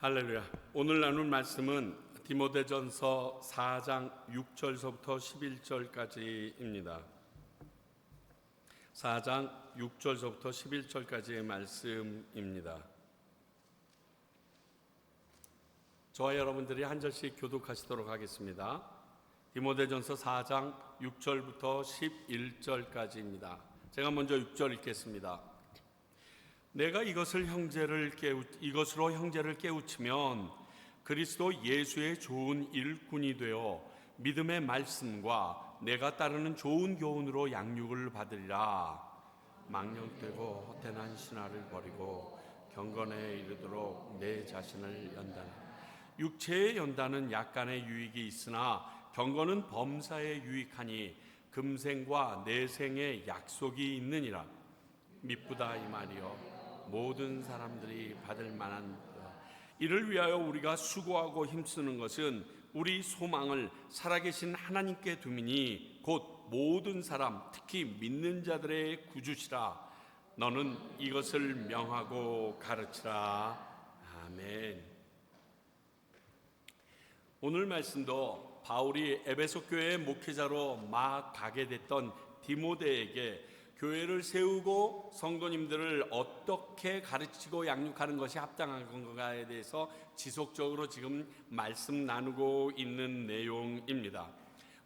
할렐루야. 오늘 나눌 말씀은 디모데전서 4장 6절서부터 11절까지입니다. 4장 6절서부터 11절까지의 말씀입니다. 저와 여러분들이 한 절씩 교독하시도록 하겠습니다. 디모데전서 4장 6절부터 11절까지입니다. 제가 먼저 6절 읽겠습니다. 내가 이것으로 형제를 깨우치면 그리스도 예수의 좋은 일꾼이 되어 믿음의 말씀과 내가 따르는 좋은 교훈으로 양육을 받으리라. 망령되고 헛되는 신화를 버리고 경건에 이르도록 내 자신을 연단하라. 육체의 연단은 약간의 유익이 있으나 경건은 범사에 유익하니 금생과 내생의 약속이 있느니라. 미쁘다 이 말이요 모든 사람들이 받을 만한 이를 위하여 우리가 수고하고 힘쓰는 것은 우리 소망을 살아계신 하나님께 두미니 곧 모든 사람 특히 믿는 자들의 구주시라. 너는 이것을 명하고 가르치라. 아멘. 오늘 말씀도 바울이 에베소 교회의 목회자로 막 가게 됐던 디모데에게 교회를 세우고 성도님들을 어떻게 가르치고 양육하는 것이 합당한 건가에 대해서 지속적으로 지금 말씀 나누고 있는 내용입니다.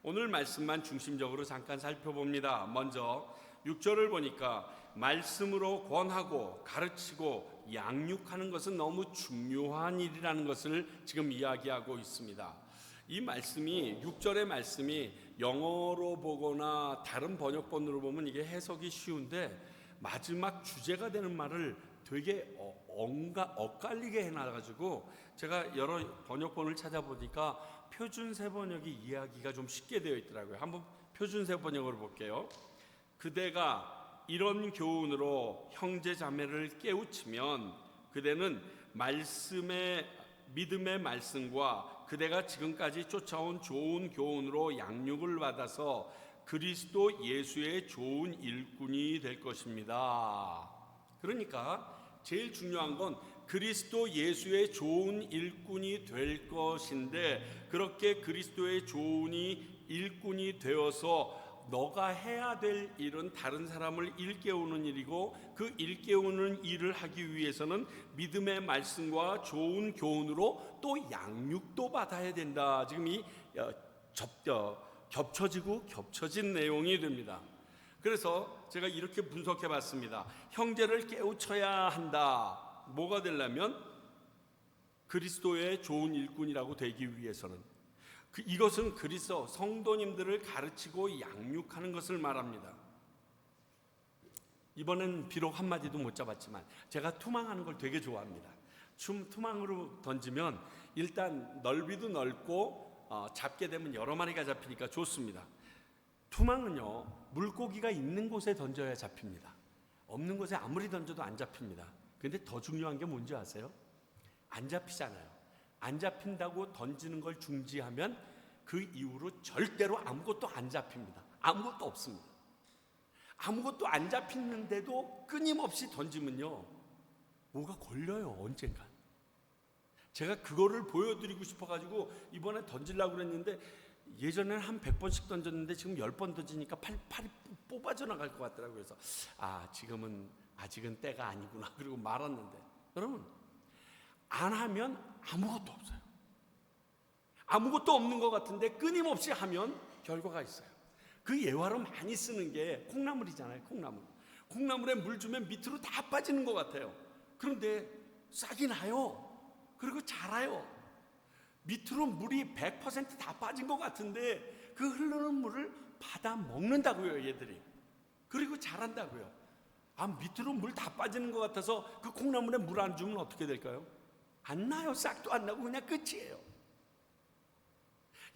오늘 말씀만 중심적으로 잠깐 살펴봅니다. 먼저 6절을 보니까 말씀으로 권하고 가르치고 양육하는 것은 너무 중요한 일이라는 것을 지금 이야기하고 있습니다. 이 말씀이 6절의 말씀이 영어로 보거나 다른 번역본으로 보면 이게 해석이 쉬운데 마지막 주제가 되는 말을 되게 엇갈리게 해놔가지고 제가 여러 번역본을 찾아보니까 표준세 번역이 이해하기가 좀 쉽게 되어 있더라고요. 한번 표준세 번역으로 볼게요. 그대가 이런 교훈으로 형제 자매를 깨우치면 그대는 믿음의 말씀과 그대가 지금까지 쫓아온 좋은 교훈으로 양육을 받아서 그리스도 예수의 좋은 일꾼이 될 것입니다. 그러니까 제일 중요한 건 그리스도 예수의 좋은 일꾼이 될 것인데 그렇게 그리스도의 좋은 일꾼이 되어서 너가 해야 될 일은 다른 사람을 일깨우는 일이고 그 일깨우는 일을 하기 위해서는 믿음의 말씀과 좋은 교훈으로 또 양육도 받아야 된다. 지금 이 겹쳐지고 겹쳐진 내용이 됩니다. 그래서 제가 이렇게 분석해 봤습니다. 형제를 깨우쳐야 한다. 뭐가 되려면 그리스도의 좋은 일꾼이라고 되기 위해서는 이것은 그리스도 성도님들을 가르치고 양육하는 것을 말합니다. 이번엔 비록 한마디도 못 잡았지만 제가 투망하는 걸 되게 좋아합니다. 투망으로 던지면 일단 넓이도 넓고 잡게 되면 여러 마리가 잡히니까 좋습니다. 투망은요 물고기가 있는 곳에 던져야 잡힙니다. 없는 곳에 아무리 던져도 안 잡힙니다. 근데 더 중요한 게 뭔지 아세요? 안 잡히잖아요. 안 잡힌다고 던지는 걸 중지하면 그 이후로 절대로 아무것도 안 잡힙니다. 아무것도 없습니다. 아무것도 안 잡히는데도 끊임없이 던지면요 뭐가 걸려요. 언젠가. 제가 그거를 보여드리고 싶어가지고 이번에 던지려고 그랬는데 예전에는 한 100번씩 던졌는데 지금 10번 던지니까 팔이 뽑아져 나갈 것 같더라고요. 그래서 아직은 때가 아니구나 그리고 말았는데 여러분 안 하면 아무것도 없어요. 아무것도 없는 것 같은데 끊임없이 하면 결과가 있어요. 그 예화로 많이 쓰는 게 콩나물이잖아요. 콩나물에 물 주면 밑으로 다 빠지는 것 같아요. 그런데 싹이 나요. 그리고 자라요. 밑으로 물이 100% 다 빠진 것 같은데 그 흐르는 물을 받아 먹는다고요. 얘들이. 그리고 자란다고요. 밑으로 물 다 빠지는 것 같아서 그 콩나물에 물 안 주면 어떻게 될까요? 안 나요. 싹도 안 나고 그냥 끝이에요.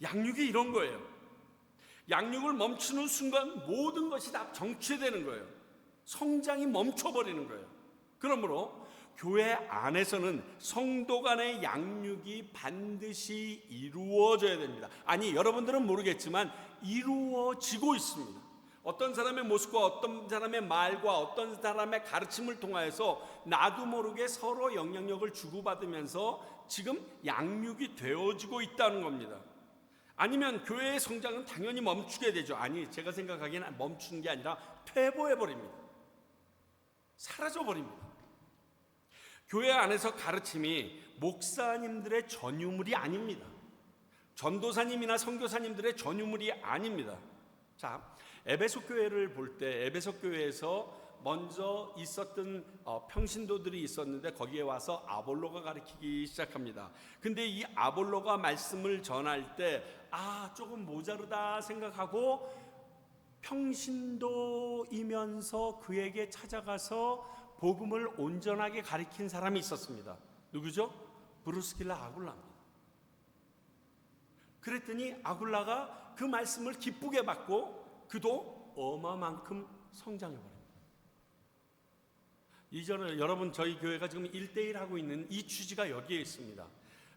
양육이 이런 거예요. 양육을 멈추는 순간 모든 것이 다 정체되는 거예요. 성장이 멈춰버리는 거예요. 그러므로 교회 안에서는 성도 간의 양육이 반드시 이루어져야 됩니다. 아니 여러분들은 모르겠지만 이루어지고 있습니다. 어떤 사람의 모습과 어떤 사람의 말과 어떤 사람의 가르침을 통하여서 나도 모르게 서로 영향력을 주고받으면서 지금 양육이 되어지고 있다는 겁니다. 아니면 교회의 성장은 당연히 멈추게 되죠. 아니, 제가 생각하기에는 멈추는 게 아니라 퇴보해버립니다. 사라져버립니다. 교회 안에서 가르침이 목사님들의 전유물이 아닙니다. 전도사님이나 선교사님들의 전유물이 아닙니다. 자, 에베소 교회를 볼 때 에베소 교회에서 먼저 있었던 평신도들이 있었는데 거기에 와서 아볼로가 가르치기 시작합니다. 근데 이 아볼로가 말씀을 전할 때 조금 모자르다 생각하고 평신도이면서 그에게 찾아가서 복음을 온전하게 가르친 사람이 있었습니다. 누구죠? 브루스길라 아굴라입니다. 그랬더니 아굴라가 그 말씀을 기쁘게 받고 그도 어마만큼 성장해버립니다. 이전에 여러분, 저희 교회가 지금 1대1 하고 있는 이 취지가 여기에 있습니다.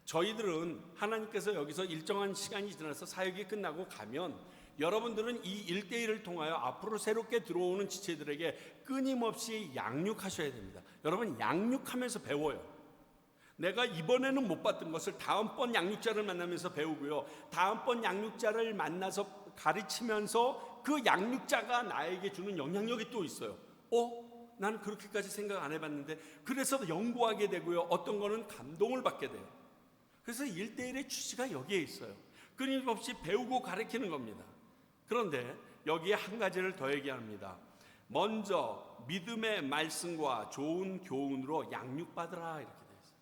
저희들은 하나님께서 여기서 일정한 시간이 지나서 사역이 끝나고 가면 여러분들은 이 1대1을 통하여 앞으로 새롭게 들어오는 지체들에게 끊임없이 양육하셔야 됩니다. 여러분, 양육하면서 배워요. 내가 이번에는 못 봤던 것을 다음번 양육자를 만나면서 배우고요, 다음번 양육자를 만나서 가르치면서 그 양육자가 나에게 주는 영향력이 또 있어요. 나는 그렇게까지 생각 안 해봤는데, 그래서 연구하게 되고요, 어떤 거는 감동을 받게 돼요. 그래서 1대1의 취지가 여기에 있어요. 끊임없이 배우고 가르치는 겁니다. 그런데 여기에 한 가지를 더 얘기합니다. 먼저 믿음의 말씀과 좋은 교훈으로 양육받으라, 이렇게 되어 있어요.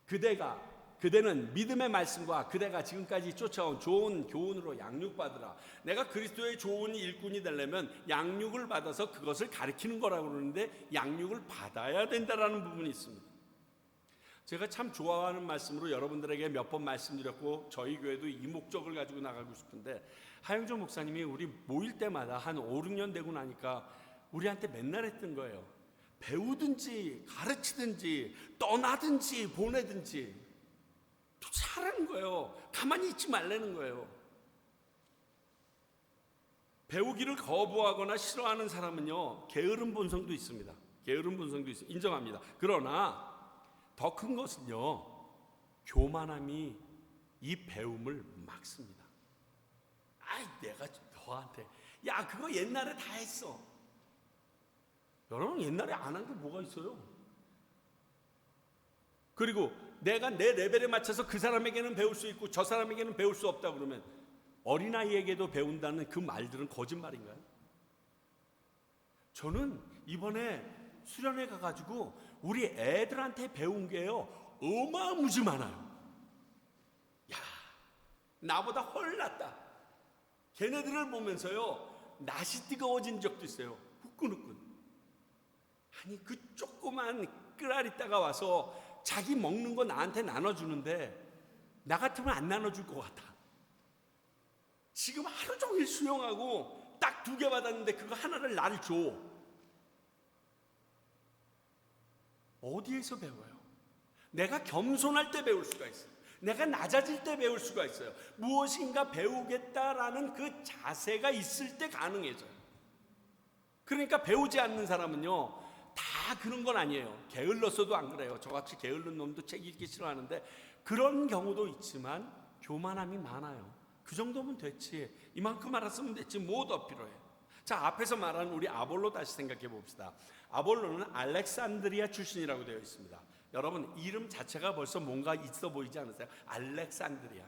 그렇죠? 그대는 믿음의 말씀과 그대가 지금까지 쫓아온 좋은 교훈으로 양육받으라. 내가 그리스도의 좋은 일꾼이 되려면 양육을 받아서 그것을 가르치는 거라고 그러는데 양육을 받아야 된다라는 부분이 있습니다. 제가 참 좋아하는 말씀으로 여러분들에게 몇 번 말씀드렸고 저희 교회도 이 목적을 가지고 나가고 싶은데, 하영조 목사님이 우리 모일 때마다 한 5, 6년 되고 나니까 우리한테 맨날 했던 거예요. 배우든지 가르치든지 떠나든지 보내든지 하라는 거예요. 가만히 있지 말라는 거예요. 배우기를 거부하거나 싫어하는 사람은요, 게으른 본성도 있습니다. 게으른 본성도 있어요. 인정합니다. 그러나 더 큰 것은요, 교만함이 이 배움을 막습니다. 내가 너한테 그거 옛날에 다 했어. 여러분, 옛날에 안 한 게 뭐가 있어요? 그리고 내가 내 레벨에 맞춰서 그 사람에게는 배울 수 있고 저 사람에게는 배울 수 없다 그러면 어린아이에게도 배운다는 그 말들은 거짓말인가요? 저는 이번에 수련회 가가지고 우리 애들한테 배운 게요, 어마무지 많아요. 나보다 훨 낫다. 걔네들을 보면서요, 낯이 뜨거워진 적도 있어요. 후끈후끈. 아니, 그 조그만 끄라리따가 와서 자기 먹는 거 나한테 나눠주는데 나 같으면 안 나눠줄 것 같아. 지금 하루 종일 수영하고 딱 2개 받았는데 그거 하나를 나를 줘. 어디에서 배워요? 내가 겸손할 때 배울 수가 있어요. 내가 낮아질 때 배울 수가 있어요. 무엇인가 배우겠다라는 그 자세가 있을 때 가능해져요. 그러니까 배우지 않는 사람은요, 다 그런 건 아니에요. 게을렀어도 안 그래요. 저같이 게을른 놈도 책 읽기 싫어하는데 그런 경우도 있지만 교만함이 많아요. 그 정도면 됐지, 이만큼 알았으면 됐지, 뭐 더 필요해. 자, 앞에서 말한 우리 아볼로 다시 생각해 봅시다. 아볼로는 알렉산드리아 출신이라고 되어 있습니다. 여러분, 이름 자체가 벌써 뭔가 있어 보이지 않으세요? 알렉산드리아.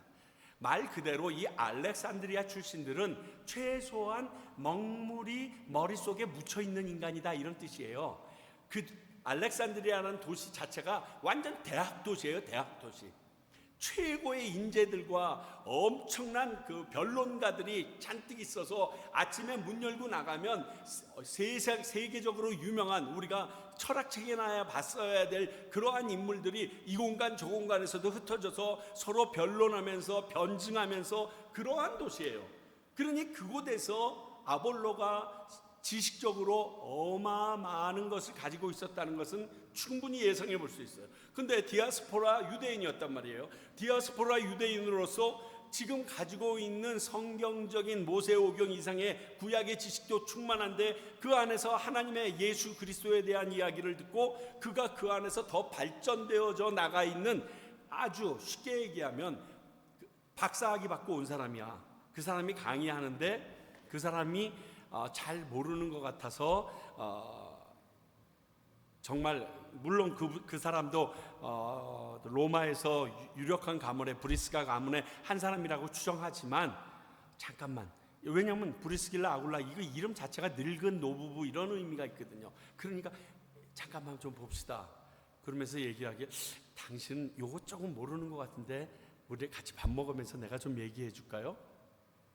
말 그대로 이 알렉산드리아 출신들은 최소한 먹물이 머릿속에 묻혀있는 인간이다, 이런 뜻이에요. 그 알렉산드리아라는 도시 자체가 완전 대학 도시예요. 대학 도시. 최고의 인재들과 엄청난 그 변론가들이 잔뜩 있어서 아침에 문 열고 나가면 세계적으로 유명한, 우리가 철학책에나 봤어야 될 그러한 인물들이 이 공간 저 공간에서도 흩어져서 서로 변론하면서 변증하면서 그러한 도시예요. 그러니 그곳에서 아볼로가 지식적으로 어마어마한 것을 가지고 있었다는 것은 충분히 예상해 볼 수 있어요. 근데 디아스포라 유대인이었단 말이에요. 디아스포라 유대인으로서 지금 가지고 있는 성경적인 모세오경 이상의 구약의 지식도 충만한데 그 안에서 하나님의 예수 그리스도에 대한 이야기를 듣고 그가 그 안에서 더 발전되어져 나가 있는, 아주 쉽게 얘기하면 박사학위 받고 온 사람이야. 그 사람이 강의하는데 그 사람이 잘 모르는 것 같아서 정말 물론 그 사람도 로마에서 유력한 가문의 브리스가 가문의 한 사람이라고 추정하지만, 잠깐만, 왜냐하면 브리스길라 아굴라 이거 이름 자체가 늙은 노부부 이런 의미가 있거든요. 그러니까 잠깐만 좀 봅시다. 그러면서 얘기하기에 당신 요거 조금 모르는 것 같은데 우리 같이 밥 먹으면서 내가 좀 얘기해 줄까요?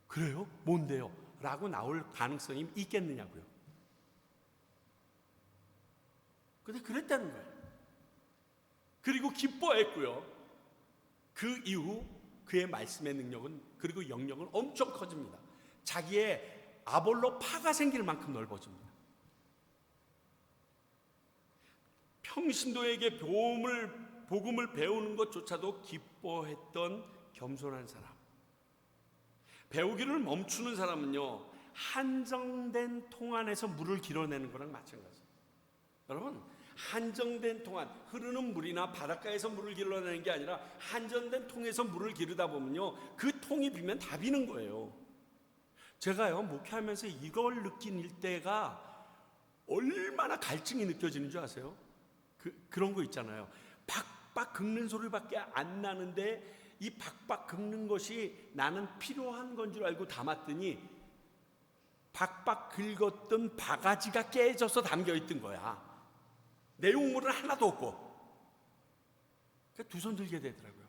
그래요? 뭔데요? 라고 나올 가능성이 있겠느냐고요. 근데 그랬다는 거예요. 그리고 기뻐했고요. 그 이후 그의 말씀의 능력은, 그리고 영역은 엄청 커집니다. 자기의 아볼로 파가 생길 만큼 넓어집니다. 평신도에게 복음을 배우는 것조차도 기뻐했던 겸손한 사람. 배우기를 멈추는 사람은요, 한정된 통 안에서 물을 길어내는 거랑 마찬가지예요. 여러분, 한정된 통 안, 흐르는 물이나 바닷가에서 물을 길러내는 게 아니라 한정된 통에서 물을 기르다 보면요, 그 통이 비면 다 비는 거예요. 제가요, 목회하면서 이걸 느낀 일대가 얼마나 갈증이 느껴지는 줄 아세요? 그런 거 있잖아요. 박박 긁는 소리밖에 안 나는데 이 박박 긁는 것이 나는 필요한 건 줄 알고 담았더니 박박 긁었던 바가지가 깨져서 담겨있던 거야. 내용물은 하나도 없고. 두 손 들게 되더라고요.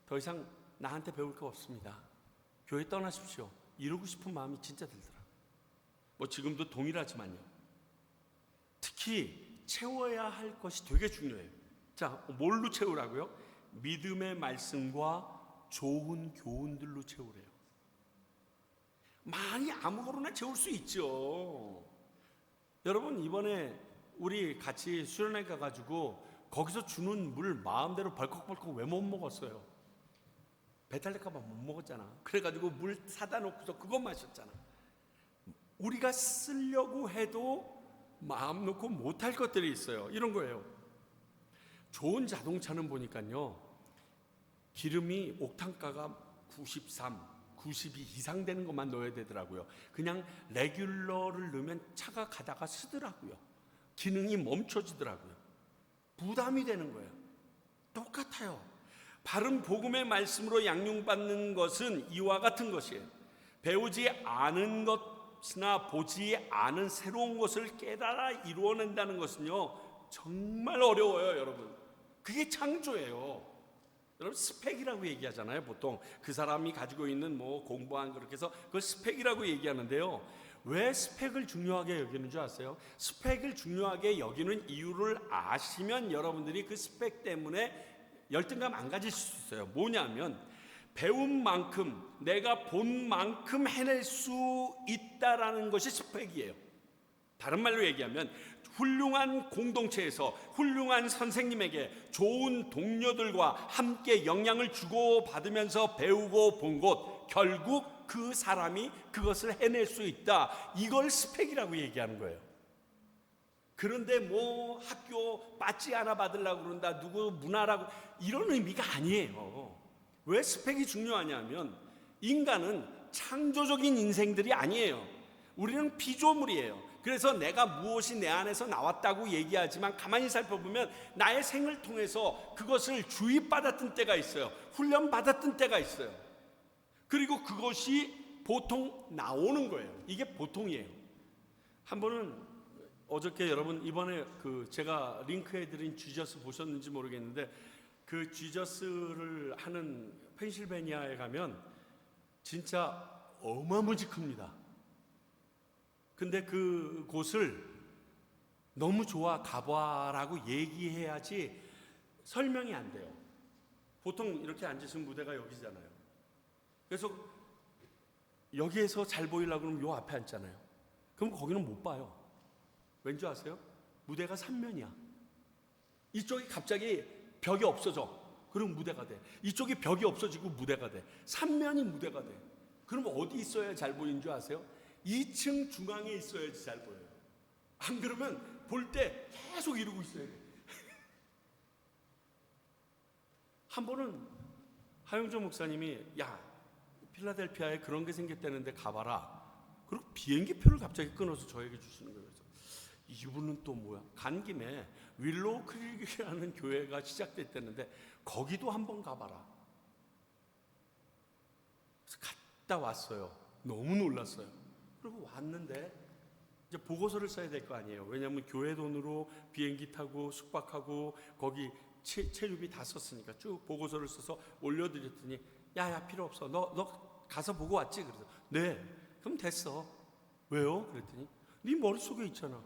더 이상 나한테 배울 거 없습니다. 교회 떠나십시오. 이러고 싶은 마음이 진짜 들더라고요. 뭐 지금도 동일하지만요. 특히 채워야 할 것이 되게 중요해요. 자, 뭘로 채우라고요? 믿음의 말씀과 좋은 교훈들로 채우래요. 많이 아무거나 채울 수 있죠. 여러분, 이번에 우리 같이 수련회 가가지고 거기서 주는 물 마음대로 벌컥벌컥 왜 못 먹었어요? 배탈 날까봐 못 먹었잖아. 그래가지고 물 사다 놓고서 그거 마셨잖아. 우리가 쓰려고 해도 마음 놓고 못할 것들이 있어요. 이런 거예요. 좋은 자동차는 보니까요, 기름이 옥탄가가 93, 92 이상 되는 것만 넣어야 되더라고요. 그냥 레귤러를 넣으면 차가 가다가 쓰더라고요. 기능이 멈춰지더라고요. 부담이 되는 거예요. 똑같아요. 바른 복음의 말씀으로 양육받는 것은 이와 같은 것이에요. 배우지 않은 것이나 보지 않은 새로운 것을 깨달아 이루어낸다는 것은요, 정말 어려워요, 여러분. 그게 창조예요. 여러분, 스펙이라고 얘기하잖아요. 보통 그 사람이 가지고 있는 뭐 공부한 그렇게 해서 그걸 스펙이라고 얘기하는데요. 왜 스펙을 중요하게 여기는 줄 아세요? 스펙을 중요하게 여기는 이유를 아시면 여러분들이 그 스펙 때문에 열등감 안 가질 수 있어요. 뭐냐면 배운 만큼, 내가 본 만큼 해낼 수 있다라는 것이 스펙이에요. 다른 말로 얘기하면 훌륭한 공동체에서 훌륭한 선생님에게 좋은 동료들과 함께 영향을 주고받으면서 배우고 본 곳, 결국 그 사람이 그것을 해낼 수 있다. 이걸 스펙이라고 얘기하는 거예요. 그런데 뭐 학교 빠찌 하나 받으려고 그런다, 누구 문화라고, 이런 의미가 아니에요. 왜 스펙이 중요하냐면 인간은 창조적인 인생들이 아니에요. 우리는 피조물이에요. 그래서 내가 무엇이 내 안에서 나왔다고 얘기하지만 가만히 살펴보면 나의 생을 통해서 그것을 주입받았던 때가 있어요. 훈련받았던 때가 있어요. 그리고 그것이 보통 나오는 거예요. 이게 보통이에요. 한 번은 어저께 여러분 이번에 제가 링크해드린 지저스 보셨는지 모르겠는데, 그 지저스를 하는 펜실베니아에 가면 진짜 어마무지 큽니다. 근데 그 곳을 너무 좋아, 가봐라고 얘기해야지 설명이 안 돼요. 보통 이렇게 앉으신 무대가 여기잖아요. 그래서 여기에서 잘 보이려고 그러면 요 앞에 앉잖아요. 그럼 거기는 못 봐요. 왠지 아세요? 무대가 3면이야. 이쪽이 갑자기 벽이 없어져. 그럼 무대가 돼. 이쪽이 벽이 없어지고 무대가 돼. 삼면이 무대가 돼. 그럼 어디 있어야 잘 보이는 줄 아세요? 2층 중앙에 있어야지 잘 보여요. 안 그러면 볼 때 계속 이러고 있어야 돼. 한 번은 하용조 목사님이 야, 필라델피아에 그런 게 생겼다는데 가봐라. 그리고 비행기표를 갑자기 끊어서 저에게 주시는 거예요. 그래서 이분은 또 뭐야? 간 김에 윌로우 크릭이라는 교회가 시작됐다는데 거기도 한번 가봐라. 그래서 갔다 왔어요. 너무 놀랐어요. 그리고 왔는데 이제 보고서를 써야 될 거 아니에요. 왜냐하면 교회 돈으로 비행기 타고 숙박하고 거기 체류비 다 썼으니까 쭉 보고서를 써서 올려드렸더니 야 필요 없어. 너 가서 보고 왔지? 그래서 네. 그럼 됐어. 왜요? 그랬더니 네 머릿속에 있잖아.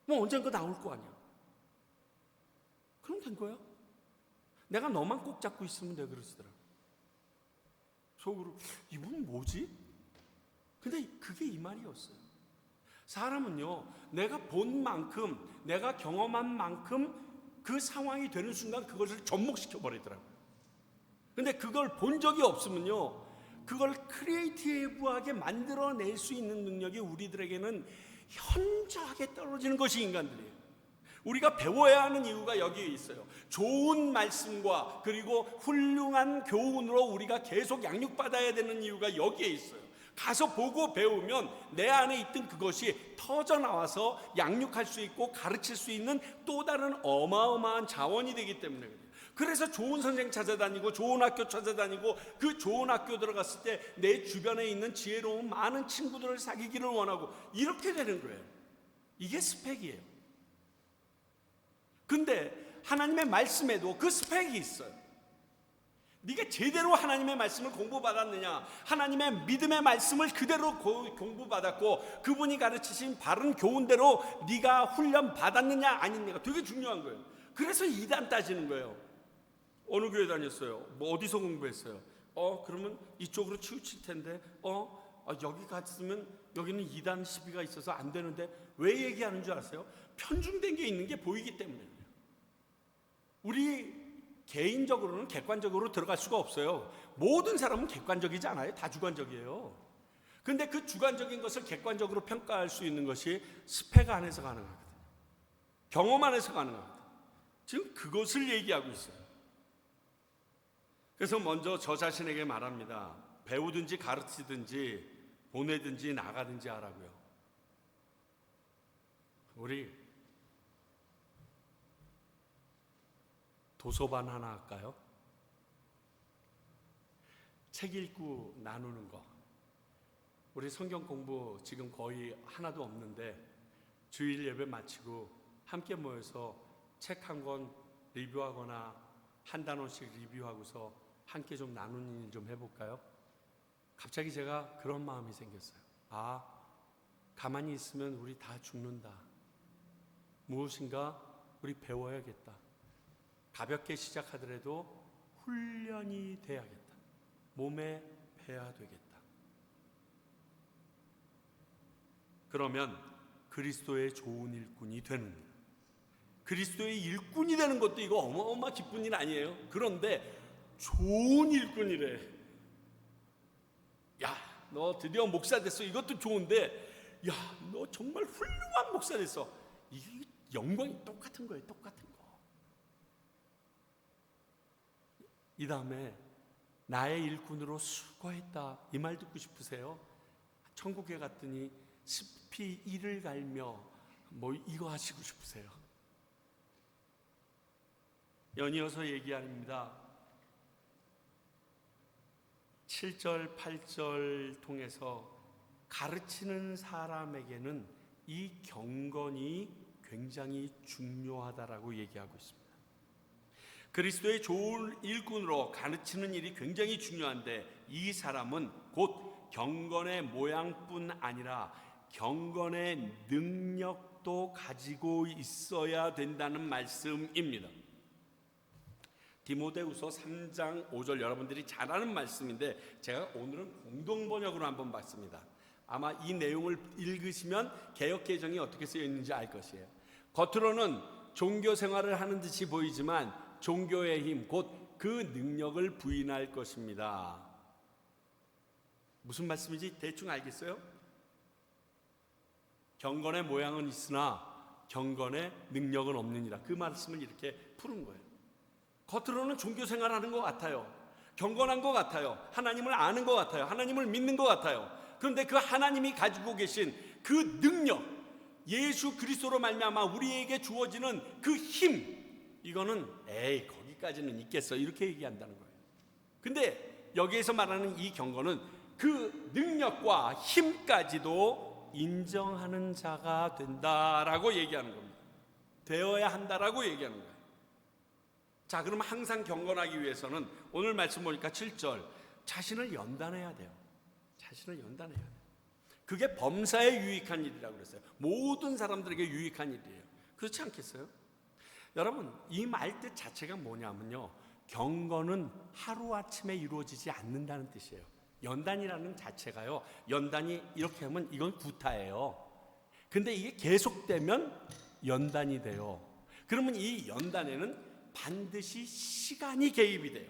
뭐 언젠가 나올 거 아니야. 그럼 된 거야. 내가 너만 꼭 잡고 있으면 돼. 그러시더라. 속으로 이분은 뭐지? 근데 그게 이 말이었어요. 사람은요, 내가 본 만큼, 내가 경험한 만큼 그 상황이 되는 순간 그것을 접목시켜 버리더라고요. 근데 그걸 본 적이 없으면요, 그걸 크리에이티브하게 만들어낼 수 있는 능력이 우리들에게는 현저하게 떨어지는 것이 인간들이에요. 우리가 배워야 하는 이유가 여기에 있어요. 좋은 말씀과 그리고 훌륭한 교훈으로 우리가 계속 양육받아야 되는 이유가 여기에 있어요. 가서 보고 배우면 내 안에 있던 그것이 터져나와서 양육할 수 있고 가르칠 수 있는 또 다른 어마어마한 자원이 되기 때문에 그래요. 그래서 좋은 선생 찾아다니고 좋은 학교 찾아다니고 그 좋은 학교 들어갔을 때 내 주변에 있는 지혜로운 많은 친구들을 사귀기를 원하고 이렇게 되는 거예요. 이게 스펙이에요. 근데 하나님의 말씀에도 그 스펙이 있어요. 네가 제대로 하나님의 말씀을 공부받았느냐, 하나님의 믿음의 말씀을 그대로 공부받았고 그분이 가르치신 바른 교훈대로 네가 훈련 받았느냐 아니냐가 되게 중요한 거예요. 그래서 이단 따지는 거예요. 어느 교회 다녔어요? 뭐 어디서 공부했어요? 그러면 이쪽으로 치우칠 텐데 여기 갔으면 여기는 2단 시비가 있어서 안 되는데 왜 얘기하는 줄 아세요? 편중된 게 있는 게 보이기 때문에. 우리 개인적으로는 객관적으로 들어갈 수가 없어요. 모든 사람은 객관적이지 않아요. 다 주관적이에요. 근데 그 주관적인 것을 객관적으로 평가할 수 있는 것이 스펙 안에서 가능하거든요. 경험 안에서 가능하거든요. 지금 그것을 얘기하고 있어요. 그래서 먼저 저 자신에게 말합니다. 배우든지 가르치든지 보내든지 나가든지 하라고요. 우리 도서반 하나 할까요? 책 읽고 나누는 거. 우리 성경 공부 지금 거의 하나도 없는데 주일 예배 마치고 함께 모여서 책 한 권 리뷰하거나 한 단원씩 리뷰하고서 함께 좀 나누는 일 좀 해볼까요? 갑자기 제가 그런 마음이 생겼어요. 가만히 있으면 우리 다 죽는다. 무엇인가 우리 배워야겠다. 가볍게 시작하더라도 훈련이 돼야겠다. 몸에 배야 되겠다. 그러면 그리스도의 좋은 일꾼이 되는 거예요. 그리스도의 일꾼이 되는 것도 이거 어마어마 기쁜 일 아니에요? 그런데 좋은 일꾼이래. 야, 너 드디어 목사 됐어. 이것도 좋은데 야, 너 정말 훌륭한 목사 됐어. 이게 영광이 똑같은 거예요. 똑같은 거. 이 다음에 나의 일꾼으로 수고했다. 이 말 듣고 싶으세요? 천국에 갔더니 습히 이를 갈며 뭐 이거 하시고 싶으세요? 연이어서 얘기합니다. 7절, 8절 통해서 가르치는 사람에게는 이 경건이 굉장히 중요하다라고 얘기하고 있습니다. 그리스도의 좋은 일꾼으로 가르치는 일이 굉장히 중요한데 이 사람은 곧 경건의 모양뿐 아니라 경건의 능력도 가지고 있어야 된다는 말씀입니다. 디모데후서 3장 5절 여러분들이 잘 아는 말씀인데 제가 오늘은 공동번역으로 한번 봤습니다. 아마 이 내용을 읽으시면 개역개정이 어떻게 쓰여 있는지 알 것이에요. 겉으로는 종교 생활을 하는 듯이 보이지만 종교의 힘, 곧 그 능력을 부인할 것입니다. 무슨 말씀인지 대충 알겠어요? 경건의 모양은 있으나 경건의 능력은 없느니라. 그 말씀을 이렇게 푸는 거예요. 겉으로는 종교 생활하는 것 같아요. 경건한 것 같아요. 하나님을 아는 것 같아요. 하나님을 믿는 것 같아요. 그런데 그 하나님이 가지고 계신 그 능력, 예수 그리스도로 말미암아 우리에게 주어지는 그 힘, 이거는 거기까지는 있겠어, 이렇게 얘기한다는 거예요. 근데 여기에서 말하는 이 경건은 그 능력과 힘까지도 인정하는 자가 된다라고 얘기하는 겁니다. 되어야 한다라고 얘기하는 거예요. 자, 그럼 항상 경건하기 위해서는 오늘 말씀 보니까 7절, 자신을 연단해야 돼요. 자신을 연단해야 돼요. 그게 범사에 유익한 일이라고 그랬어요. 모든 사람들에게 유익한 일이에요. 그렇지 않겠어요? 여러분, 이 말 뜻 자체가 뭐냐면요, 경건은 하루아침에 이루어지지 않는다는 뜻이에요. 연단이라는 자체가요, 연단이 이렇게 하면 이건 구타예요. 근데 이게 계속되면 연단이 돼요. 그러면 이 연단에는 반드시 시간이 개입이 돼요.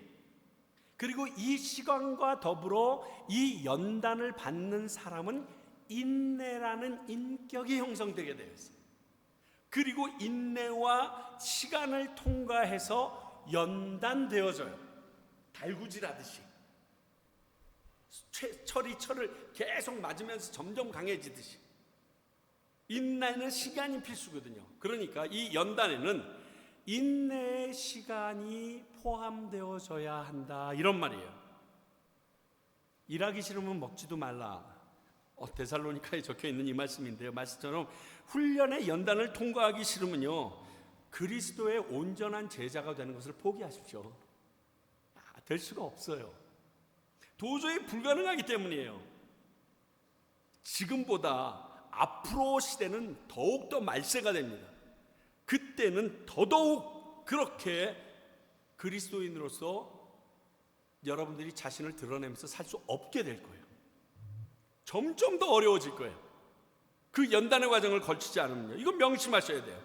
그리고 이 시간과 더불어 이 연단을 받는 사람은 인내라는 인격이 형성되게 되어 있어요. 그리고 인내와 시간을 통과해서 연단되어져요. 달구질하듯이 철을 계속 맞으면서 점점 강해지듯이. 인내는 시간이 필수거든요. 그러니까 이 연단에는 인내의 시간이 포함되어져야 한다, 이런 말이에요. 일하기 싫으면 먹지도 말라. 데살로니가에 적혀있는 이 말씀인데요, 말씀처럼 훈련의 연단을 통과하기 싫으면요, 그리스도의 온전한 제자가 되는 것을 포기하십시오. 될 수가 없어요. 도저히 불가능하기 때문이에요. 지금보다 앞으로 시대는 더욱더 말세가 됩니다. 그때는 더더욱 그렇게 그리스도인으로서 여러분들이 자신을 드러내면서 살 수 없게 될 거예요. 점점 더 어려워질 거예요. 그 연단의 과정을 거치지 않으면요, 이건 명심하셔야 돼요.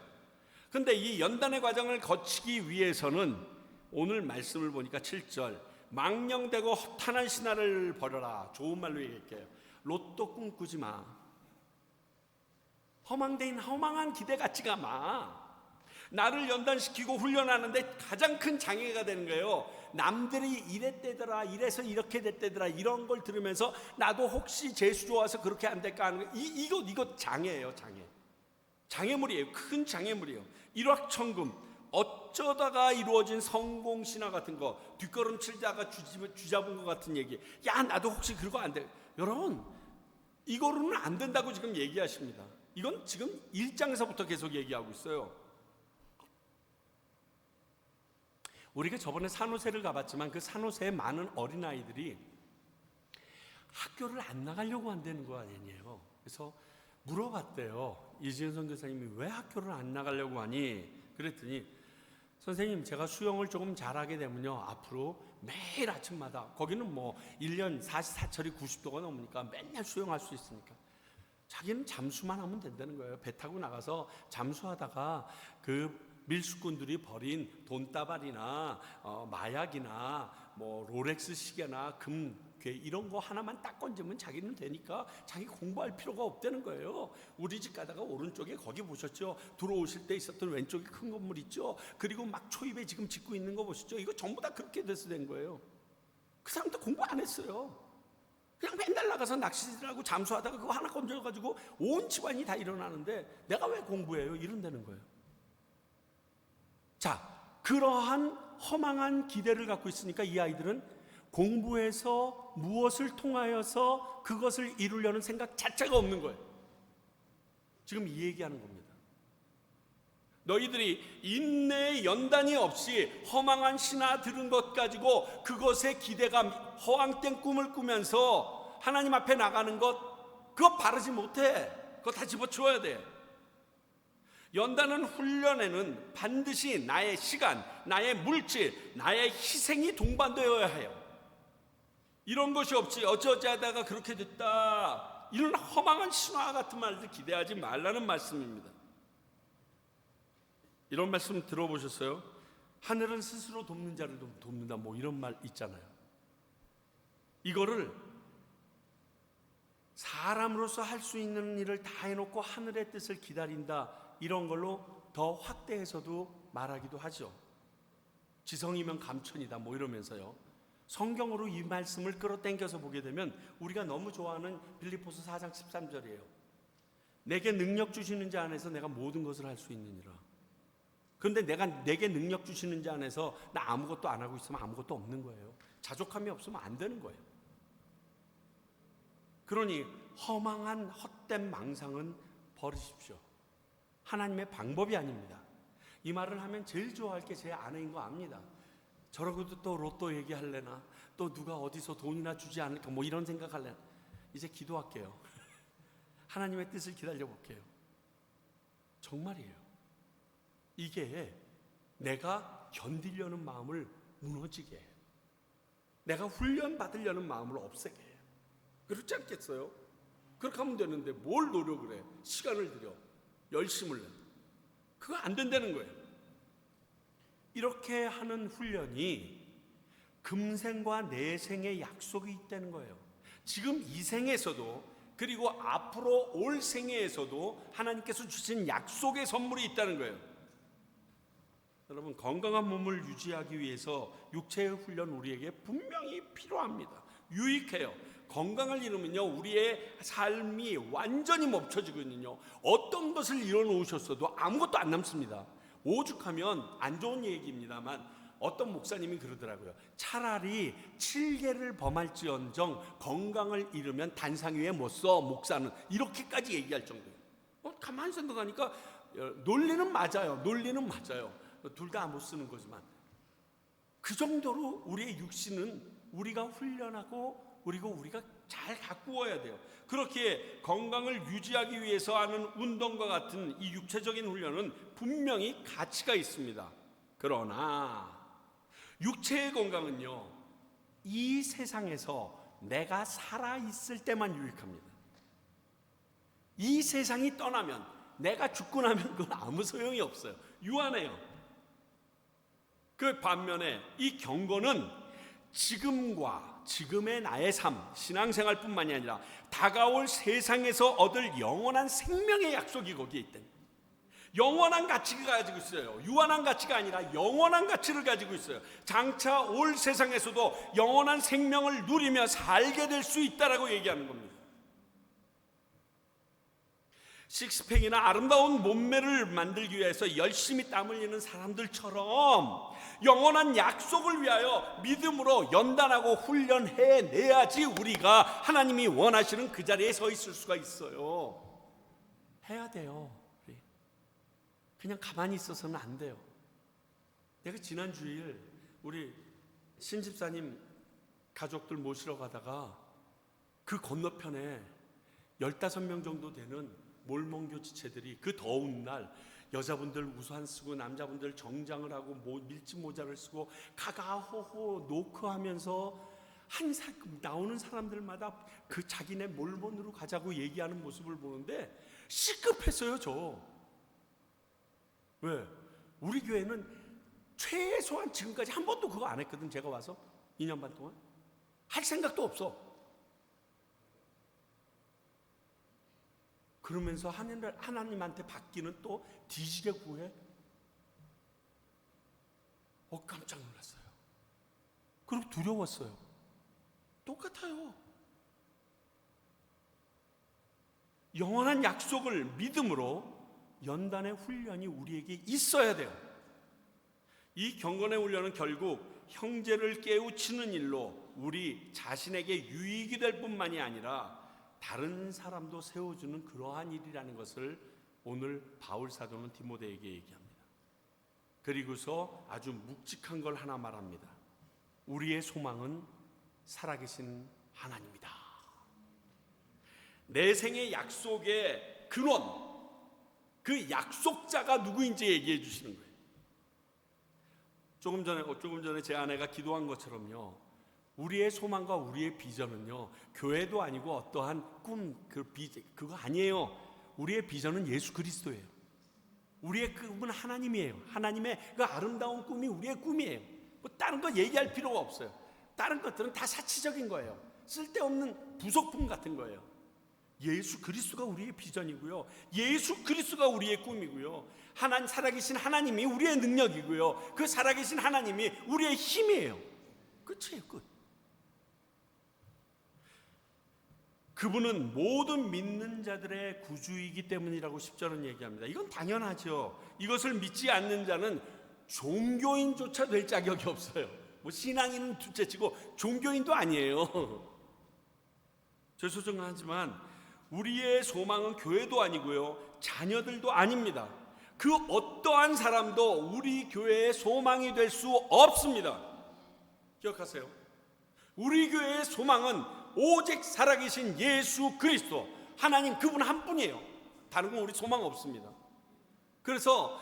그런데 이 연단의 과정을 거치기 위해서는 오늘 말씀을 보니까 7절, 망령되고 허탄한 신화를 버려라. 좋은 말로 얘기할게요. 로또 꿈꾸지 마. 허망한 기대 갖지가 마. 나를 연단시키고 훈련하는데 가장 큰 장애가 되는 거예요. 남들이 이랬대더라, 이래서 이렇게 됐대더라, 이런 걸 들으면서 나도 혹시 재수 좋아서 그렇게 안 될까 하는 거, 이거 장애예요. 장애물이에요. 큰 장애물이에요. 일확천금, 어쩌다가 이루어진 성공신화 같은 거, 뒷걸음 치다가 쥐잡은 것 같은 얘기. 야, 나도 혹시 그거 안 돼. 여러분, 이거로는 안 된다고 지금 얘기하십니다. 이건 지금 1장에서부터 계속 얘기하고 있어요. 우리가 저번에 산호세를 가봤지만 그 산호세에 많은 어린아이들이 학교를 안 나가려고 한다는 거 아니에요. 그래서 물어봤대요. 이지은 선교사님이 왜 학교를 안 나가려고 하니? 그랬더니 선생님, 제가 수영을 조금 잘하게 되면요, 앞으로 매일 아침마다, 거기는 뭐 1년 44철이 90도가 넘으니까 맨날 수영할 수 있으니까 자기는 잠수만 하면 된다는 거예요. 배 타고 나가서 잠수하다가 그 밀수꾼들이 버린 돈다발이나 마약이나 뭐 롤렉스 시계나 금괴 이런 거 하나만 딱 건지면 자기는 되니까 자기 공부할 필요가 없다는 거예요. 우리 집 가다가 오른쪽에 거기 보셨죠? 들어오실 때 있었던 왼쪽에 큰 건물 있죠? 그리고 막 초입에 지금 짓고 있는 거 보시죠? 이거 전부 다 그렇게 돼서 된 거예요. 그 사람도 공부 안 했어요. 그냥 맨날 나가서 낚시질하고 잠수하다가 그거 하나 건져가지고 온 집안이 다 일어나는데 내가 왜 공부해요? 이런다는 거예요. 자, 그러한 허망한 기대를 갖고 있으니까 이 아이들은 공부해서 무엇을 통하여서 그것을 이루려는 생각 자체가 없는 거예요. 지금 이 얘기하는 겁니다. 너희들이 인내의 연단이 없이 허망한 신화 들은 것 가지고 그것에 기대감, 허황된 꿈을 꾸면서 하나님 앞에 나가는 것, 그거 바르지 못해. 그거 다 집어치워야 돼. 연단은 훈련에는 반드시 나의 시간, 나의 물질, 나의 희생이 동반되어야 해요. 이런 것이 없이 어쩌자다가 그렇게 됐다, 이런 허망한 신화 같은 말들 기대하지 말라는 말씀입니다. 이런 말씀 들어보셨어요? 하늘은 스스로 돕는 자를 돕는다, 뭐 이런 말 있잖아요. 이거를 사람으로서 할 수 있는 일을 다 해놓고 하늘의 뜻을 기다린다, 이런 걸로 더 확대해서도 말하기도 하죠. 지성이면 감천이다, 뭐 이러면서요. 성경으로 이 말씀을 끌어당겨서 보게 되면 우리가 너무 좋아하는 빌립보서 4장 13절이에요. 내게 능력 주시는 자 안에서 내가 모든 것을 할 수 있느니라. 그런데 내게 능력 주시는 자 안에서 나 아무것도 안 하고 있으면 아무것도 없는 거예요. 자족함이 없으면 안 되는 거예요. 그러니 허망한 헛된 망상은 버리십시오. 하나님의 방법이 아닙니다. 이 말을 하면 제일 좋아할 게 제 아내인 거 압니다. 저러고도 또 로또 얘기할래나, 또 누가 어디서 돈이나 주지 않을까, 뭐 이런 생각할래나. 이제 기도할게요. 하나님의 뜻을 기다려볼게요. 정말이에요. 이게 내가 견디려는 마음을 무너지게 해요. 내가 훈련받으려는 마음을 없애게 해요. 그렇지 않겠어요? 그렇게 하면 되는데 뭘 노력을 해? 시간을 들여, 열심을 내. 그거 안 된다는 거예요. 이렇게 하는 훈련이 금생과 내생의 약속이 있다는 거예요. 지금 이 생에서도, 그리고 앞으로 올 생에서도 하나님께서 주신 약속의 선물이 있다는 거예요. 여러분, 건강한 몸을 유지하기 위해서 육체의 훈련 우리에게 분명히 필요합니다. 유익해요. 건강을 잃으면요, 우리의 삶이 완전히 멈춰지거든요. 어떤 것을 이뤄놓으셨어도 아무것도 안 남습니다. 오죽하면, 안 좋은 얘기입니다만, 어떤 목사님이 그러더라고요. 차라리 7계를 범할지언정 건강을 잃으면 단상 위에 못 서, 목사는. 이렇게까지 얘기할 정도예요. 가만히 생각하니까 논리는 맞아요. 논리는 맞아요. 둘 다 못 쓰는 거지만, 그 정도로 우리의 육신은 우리가 훈련하고, 그리고 우리가 잘 가꾸어야 돼요. 그렇게 건강을 유지하기 위해서 하는 운동과 같은 이 육체적인 훈련은 분명히 가치가 있습니다. 그러나 육체의 건강은요, 이 세상에서 내가 살아있을 때만 유익합니다. 이 세상이 떠나면, 내가 죽고 나면 그건 아무 소용이 없어요. 유한해요. 그 반면에 이 경건은 지금과 지금의 나의 삶, 신앙생활뿐만이 아니라 다가올 세상에서 얻을 영원한 생명의 약속이 거기에 있다. 영원한 가치를 가지고 있어요. 유한한 가치가 아니라 영원한 가치를 가지고 있어요. 장차 올 세상에서도 영원한 생명을 누리며 살게 될 수 있다라고 얘기하는 겁니다. 식스팩이나 아름다운 몸매를 만들기 위해서 열심히 땀 흘리는 사람들처럼 영원한 약속을 위하여 믿음으로 연단하고 훈련해내야지 우리가 하나님이 원하시는 그 자리에 서 있을 수가 있어요. 해야 돼요. 그냥 가만히 있어서는 안 돼요. 내가 지난 주일 우리 신집사님 가족들 모시러 가다가 그 건너편에 15명 정도 되는 몰몬교 지체들이 그 더운 날 여자분들 우산 쓰고 남자분들 정장을 하고 밀짚 모자를 쓰고 가가호호 노크하면서 나오는 사람들마다 그 자기네 몰몬으로 가자고 얘기하는 모습을 보는데 시급했어요. 저. 왜? 우리 교회는 최소한 지금까지 한 번도 그거 안 했거든. 제가 와서 2년 반 동안 할 생각도 없어. 그러면서 하나님한테 받기는 또 뒤지게 구해? 깜짝 놀랐어요. 그리고 두려웠어요. 똑같아요. 영원한 약속을 믿음으로 연단의 훈련이 우리에게 있어야 돼요. 이 경건의 훈련은 결국 형제를 깨우치는 일로 우리 자신에게 유익이 될 뿐만이 아니라 다른 사람도 세워주는 그러한 일이라는 것을 오늘 바울 사도는 디모데에게 얘기합니다. 그리고서 아주 묵직한 걸 하나 말합니다. 우리의 소망은 살아계신 하나님이다. 내 생의 약속의 근원, 그 약속자가 누구인지 얘기해 주시는 거예요. 조금 전에 제 아내가 기도한 것처럼요, 우리의 소망과 우리의 비전은요, 교회도 아니고 어떠한 꿈, 그거 아니에요. 우리의 비전은 예수 그리스도예요. 우리의 꿈은 하나님이에요. 하나님의 그 아름다운 꿈이 우리의 꿈이에요. 뭐 다른 거 얘기할 필요가 없어요. 다른 것들은 다 사치적인 거예요. 쓸데없는 부속품 같은 거예요. 예수 그리스도가 우리의 비전이고요. 예수 그리스도가 우리의 꿈이고요. 하나님, 살아계신 하나님이 우리의 능력이고요. 그 살아계신 하나님이 우리의 힘이에요. 끝이에요, 끝. 그분은 모든 믿는 자들의 구주이기 때문이라고 10절은 얘기합니다. 이건 당연하죠. 이것을 믿지 않는 자는 종교인조차 될 자격이 없어요. 뭐 신앙인은 둘째치고 종교인도 아니에요. 죄송하지만 우리의 소망은 교회도 아니고요, 자녀들도 아닙니다. 그 어떠한 사람도 우리 교회의 소망이 될 수 없습니다. 기억하세요. 우리 교회의 소망은 오직 살아계신 예수 그리스도, 하나님 그분 한 분이에요. 다른 건 우리 소망 없습니다. 그래서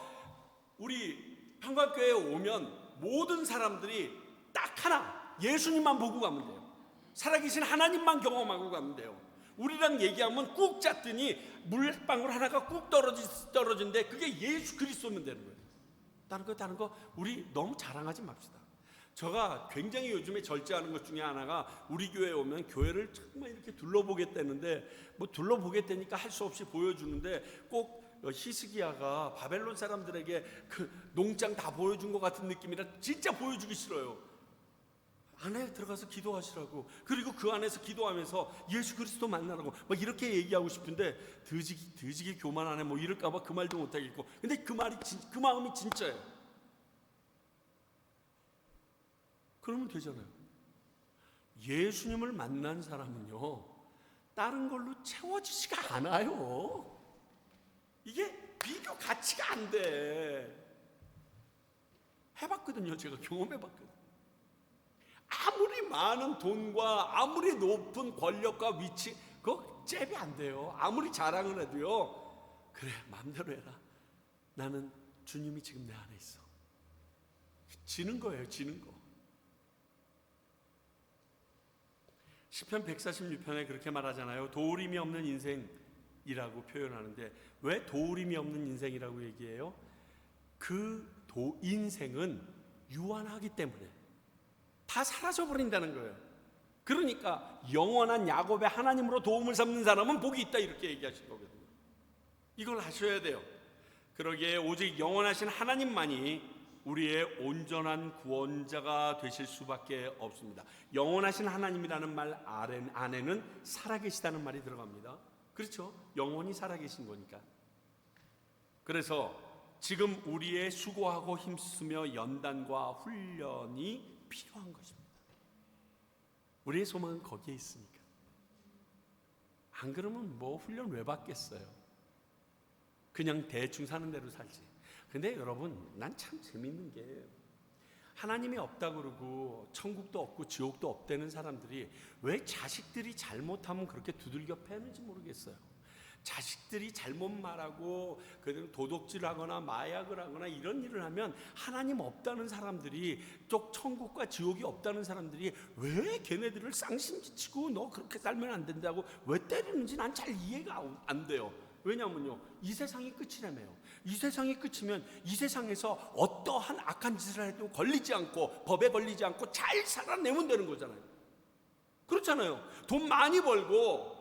우리 평강교회에 오면 모든 사람들이 딱 하나, 예수님만 보고 가면 돼요. 살아계신 하나님만 경험하고 가면 돼요. 우리랑 얘기하면 꾹 짰더니 물방울 하나가 꾹 떨어진데 그게 예수 그리스도면 되는 거예요. 다른 거 우리 너무 자랑하지 맙시다. 제가 굉장히 요즘에 절제하는 것 중에 하나가, 우리 교회에 오면 교회를 정말 이렇게 둘러보겠다는데 뭐 둘러보겠다니까 할 수 없이 보여주는데, 꼭 히스기야가 바벨론 사람들에게 그 농장 다 보여준 것 같은 느낌이라 진짜 보여주기 싫어요. 안에 들어가서 기도하시라고, 그리고 그 안에서 기도하면서 예수 그리스도 만나라고 막 이렇게 얘기하고 싶은데, 드지게 교만하네 뭐 이럴까봐 그 말도 못하겠고, 근데 그 마음이 진짜예요. 그러면 되잖아요. 예수님을 만난 사람은요, 다른 걸로 채워지지가 않아요. 이게 비교 가치가 안 돼. 해봤거든요. 제가 경험해봤거든요. 아무리 많은 돈과 아무리 높은 권력과 위치, 그거 잽이 안 돼요. 아무리 자랑을 해도요. 그래, 마음대로 해라. 나는 주님이 지금 내 안에 있어. 지는 거예요, 지는 거. 시편 146편에 그렇게 말하잖아요. 도우림이 없는 인생이라고 표현하는데, 왜 도우림이 없는 인생이라고 얘기해요? 그 인생은 유한하기 때문에 다 사라져 버린다는 거예요. 그러니까 영원한 야곱의 하나님으로 도움을 삼는 사람은 복이 있다, 이렇게 얘기하신 거거든요. 이걸 아셔야 돼요. 그러기에 오직 영원하신 하나님만이 우리의 온전한 구원자가 되실 수밖에 없습니다. 영원하신 하나님이라는 말 안에는 살아계시다는 말이 들어갑니다. 그렇죠? 영원히 살아계신 거니까. 그래서 지금 우리의 수고하고 힘쓰며 연단과 훈련이 필요한 것입니다. 우리의 소망은 거기에 있으니까. 안 그러면 뭐 훈련 왜 받겠어요? 그냥 대충 사는 대로 살지. 근데 여러분, 난 참 재밌는 게, 하나님이 없다 그러고 천국도 없고 지옥도 없다는 사람들이 왜 자식들이 잘못하면 그렇게 두들겨 패는지 모르겠어요. 자식들이 잘못 말하고 그들은 도둑질을 하거나 마약을 하거나 이런 일을 하면, 하나님 없다는 사람들이, 쪽 천국과 지옥이 없다는 사람들이 왜 걔네들을 쌍심지치고 너 그렇게 살면 안 된다고 왜 때리는지 난 잘 이해가 안 돼요. 왜냐면요, 이 세상이 끝이라며요. 이 세상이 끝이면 이 세상에서 어떠한 악한 짓을 해도 걸리지 않고, 법에 걸리지 않고 잘 살아내면 되는 거잖아요. 그렇잖아요. 돈 많이 벌고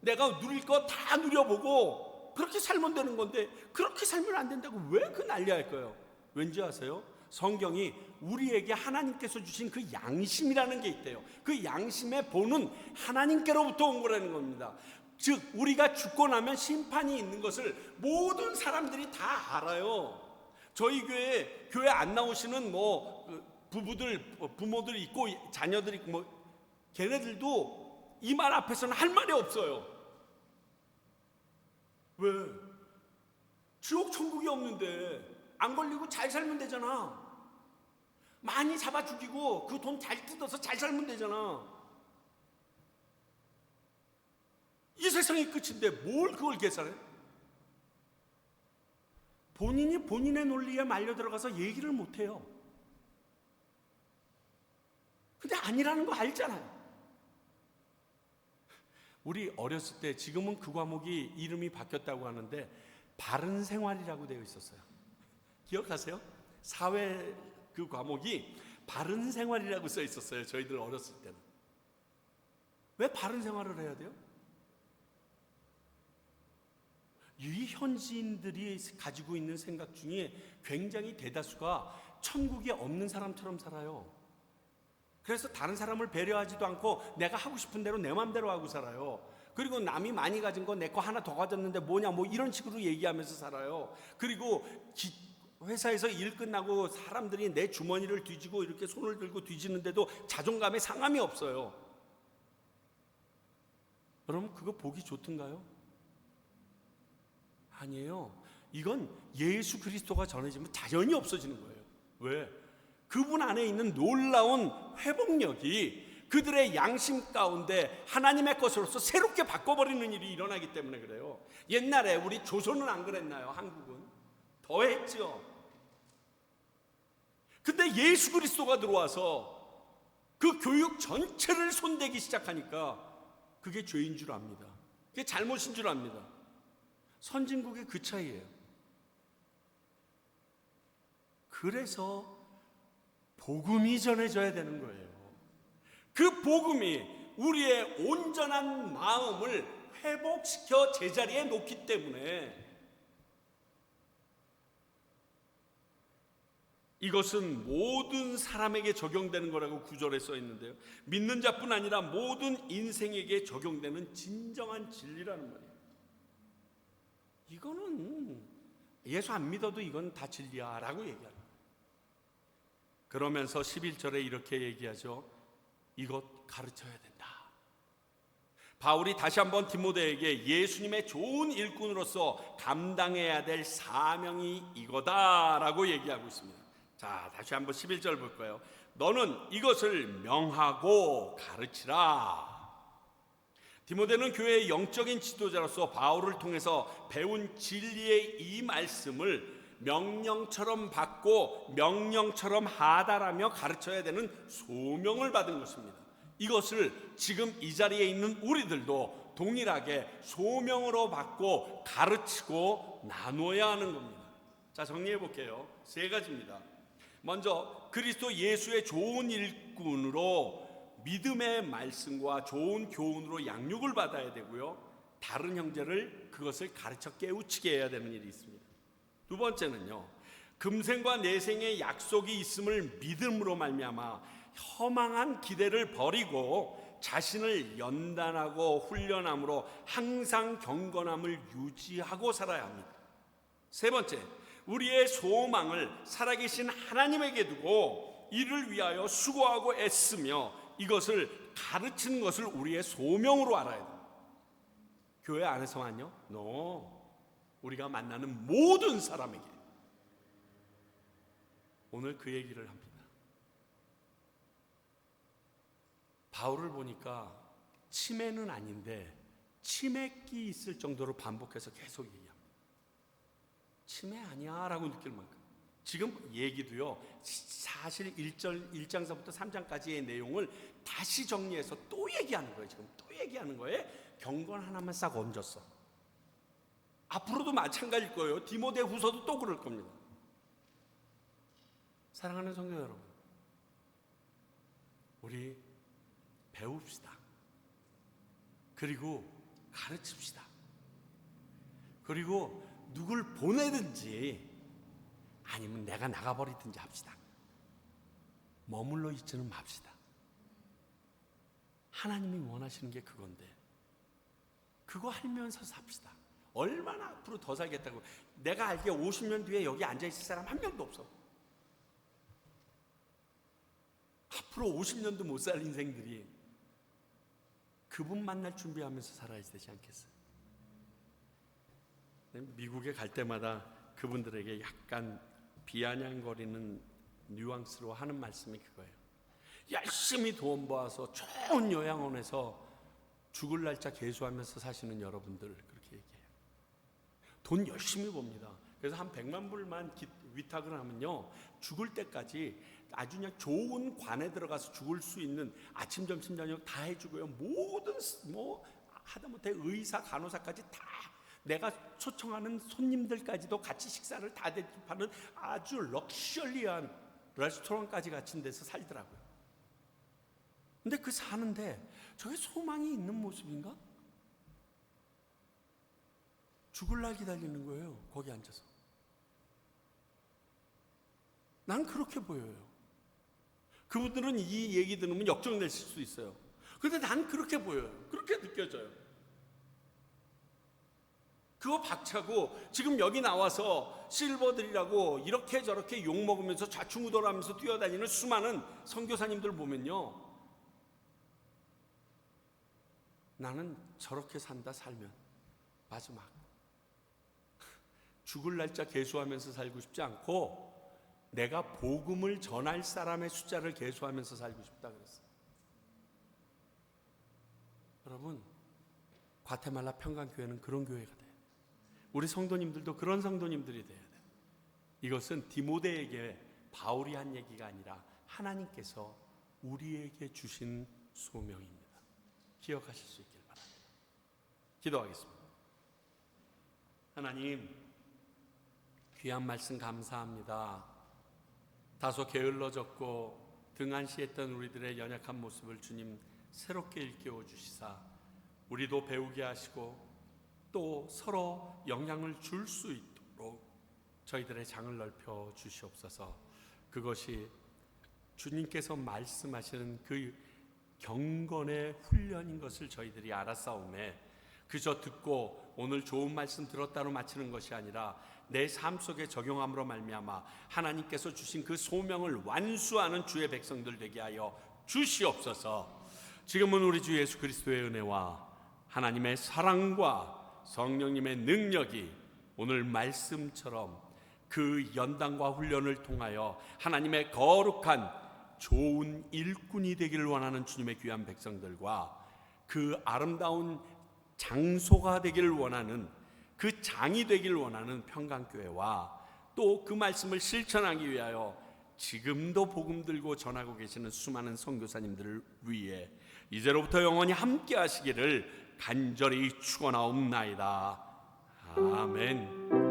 내가 누릴 거 다 누려보고 그렇게 살면 되는 건데, 그렇게 살면 안 된다고 왜 그 난리할 거예요? 왠지 아세요? 성경이 우리에게 하나님께서 주신 그 양심이라는 게 있대요. 그 양심의 본은 하나님께로부터 온 거라는 겁니다. 즉 우리가 죽고 나면 심판이 있는 것을 모든 사람들이 다 알아요. 저희 교회 안 나오시는 뭐 부모들 있고 자녀들 있고 뭐, 걔네들도 이 말 앞에서는 할 말이 없어요. 왜? 지옥 천국이 없는데 안 걸리고 잘 살면 되잖아. 많이 잡아 죽이고 그 돈 잘 뜯어서 잘 살면 되잖아. 이 세상이 끝인데 뭘 그걸 계산해? 본인이 본인의 논리에 말려 들어가서 얘기를 못해요. 근데 아니라는 거 알잖아요. 우리 어렸을 때, 지금은 그 과목이 이름이 바뀌었다고 하는데 바른 생활이라고 되어 있었어요. 기억하세요? 사회 그 과목이 바른 생활이라고 써 있었어요. 저희들 어렸을 때는. 왜 바른 생활을 해야 돼요? 이 현지인들이 가지고 있는 생각 중에 굉장히 대다수가 천국에 없는 사람처럼 살아요. 그래서 다른 사람을 배려하지도 않고 내가 하고 싶은 대로 내 마음대로 하고 살아요. 그리고 남이 많이 가진 거 내 거 하나 더 가졌는데 뭐냐 뭐 이런 식으로 얘기하면서 살아요. 그리고 회사에서 일 끝나고 사람들이 내 주머니를 뒤지고 이렇게 손을 들고 뒤지는데도 자존감에 상함이 없어요. 여러분 그거 보기 좋던가요? 아니에요. 이건 예수 그리스도가 전해지면 자연히 없어지는 거예요. 왜? 그분 안에 있는 놀라운 회복력이 그들의 양심 가운데 하나님의 것으로서 새롭게 바꿔버리는 일이 일어나기 때문에 그래요. 옛날에 우리 조선은 안 그랬나요? 한국은 더 했죠. 근데 예수 그리스도가 들어와서 그 교육 전체를 손대기 시작하니까 그게 죄인 줄 압니다. 그게 잘못인 줄 압니다. 선진국의 그 차이예요. 그래서 복음이 전해져야 되는 거예요. 그 복음이 우리의 온전한 마음을 회복시켜 제자리에 놓기 때문에 이것은 모든 사람에게 적용되는 거라고 구절에 써 있는데요. 믿는 자뿐 아니라 모든 인생에게 적용되는 진정한 진리라는 말이에요. 이거는 예수 안 믿어도 이건 다 진리야 라고 얘기합니다. 그러면서 11절에 이렇게 얘기하죠. 이것 가르쳐야 된다. 바울이 다시 한번 디모데에게 예수님의 좋은 일꾼으로서 감당해야 될 사명이 이거다라고 얘기하고 있습니다. 자, 다시 한번 11절 볼 거예요. 너는 이것을 명하고 가르치라. 디모데는 교회의 영적인 지도자로서 바울을 통해서 배운 진리의 이 말씀을 명령처럼 받고 명령처럼 하달하며 가르쳐야 되는 소명을 받은 것입니다. 이것을 지금 이 자리에 있는 우리들도 동일하게 소명으로 받고 가르치고 나눠야 하는 겁니다. 자, 정리해 볼게요. 세 가지입니다. 먼저 그리스도 예수의 좋은 일꾼으로 믿음의 말씀과 좋은 교훈으로 양육을 받아야 되고요. 다른 형제를 그것을 가르쳐 깨우치게 해야 되는 일이 있습니다. 두 번째는요. 금생과 내생의 약속이 있음을 믿음으로 말미암아 허망한 기대를 버리고 자신을 연단하고 훈련함으로 항상 경건함을 유지하고 살아야 합니다. 세 번째, 우리의 소망을 살아계신 하나님에게 두고 이를 위하여 수고하고 애쓰며 이것을 가르치는 것을 우리의 소명으로 알아야 됩니다. 교회 안에서만요? No. 우리가 만나는 모든 사람에게 오늘 그 얘기를 합니다. 바울을 보니까 치매는 아닌데 치매기 있을 정도로 반복해서 계속 얘기합니다. 치매 아니야 라고 느낄 만큼. 지금 얘기도요, 사실 1장서부터 3장까지의 내용을 다시 정리해서 또 얘기하는 거예요. 지금 또 얘기하는 거에 경건 하나만 싹 얹었어. 앞으로도 마찬가지일 거예요. 디모데 후서도 또 그럴 겁니다. 사랑하는 성도 여러분, 우리 배웁시다. 그리고 가르칩시다. 그리고 누굴 보내든지 아니면 내가 나가버리든지 합시다. 머물러 있지는 맙시다. 하나님이 원하시는 게 그건데 그거 하면서 삽시다. 얼마나 앞으로 더 살겠다고. 내가 알기에 50년 뒤에 여기 앉아있을 사람 한 명도 없어. 앞으로 50년도 못 살 인생들이 그분 만날 준비하면서 살아야 되지 않겠어요? 미국에 갈 때마다 그분들에게 약간 비아냥거리는 뉘앙스로 하는 말씀이 그거예요. 열심히 돈 모아서 좋은 요양원에서 죽을 날짜 계수하면서 사시는 여러분들 그렇게 얘기해요. 돈 열심히 봅니다. 그래서 한 100만 불만 위탁을 하면요, 죽을 때까지 아주 그냥 좋은 관에 들어가서 죽을 수 있는 아침, 점심, 저녁 다 해주고요. 모든 하다못해 의사, 간호사까지 다 내가 초청하는 손님들까지도 같이 식사를 다 대접하는 아주 럭셔리한 레스토랑까지 갖춘 데서 살더라고요. 근데 그 사는데 저게 소망이 있는 모습인가? 죽을 날 기다리는 거예요. 거기 앉아서. 난 그렇게 보여요. 그분들은 이 얘기 들으면 역정내실 수 있어요. 그런데 난 그렇게 보여요. 그렇게 느껴져요. 그거 박차고 지금 여기 나와서 실버들이라고 이렇게 저렇게 욕먹으면서 좌충우돌하면서 뛰어다니는 수많은 선교사님들 보면요, 나는 저렇게 산다 살면 마지막 죽을 날짜 계수하면서 살고 싶지 않고 내가 복음을 전할 사람의 숫자를 계수하면서 살고 싶다 그랬어요. 여러분, 과테말라 평강교회는 그런 교회가 돼요. 우리 성도님들도 그런 성도님들이 돼야 돼요. 이것은 디모데에게 바울이 한 얘기가 아니라 하나님께서 우리에게 주신 소명입니다. 기억하실 수 있길 바랍니다. 기도하겠습니다. 하나님, 귀한 말씀 감사합니다. 다소 게을러졌고 등한시했던 우리들의 연약한 모습을 주님 새롭게 일깨워 주시사 우리도 배우게 하시고 또 서로 영향을 줄 수 있도록 저희들의 장을 넓혀 주시옵소서. 그것이 주님께서 말씀하시는 그 경건의 훈련인 것을 저희들이 알았사오매 그저 듣고 오늘 좋은 말씀 들었다로 마치는 것이 아니라 내 삶 속에 적용함으로 말미암아 하나님께서 주신 그 소명을 완수하는 주의 백성들 되게 하여 주시옵소서. 지금은 우리 주 예수 그리스도의 은혜와 하나님의 사랑과 성령님의 능력이 오늘 말씀처럼 그 연단과 훈련을 통하여 하나님의 거룩한 좋은 일꾼이 되기를 원하는 주님의 귀한 백성들과 그 아름다운 장소가 되기를 원하는 그 장이 되기를 원하는 평강교회와 또 그 말씀을 실천하기 위하여 지금도 복음 들고 전하고 계시는 수많은 선교사님들을 위해 이제로부터 영원히 함께 하시기를 간절히 축원하옵나이다. 아멘.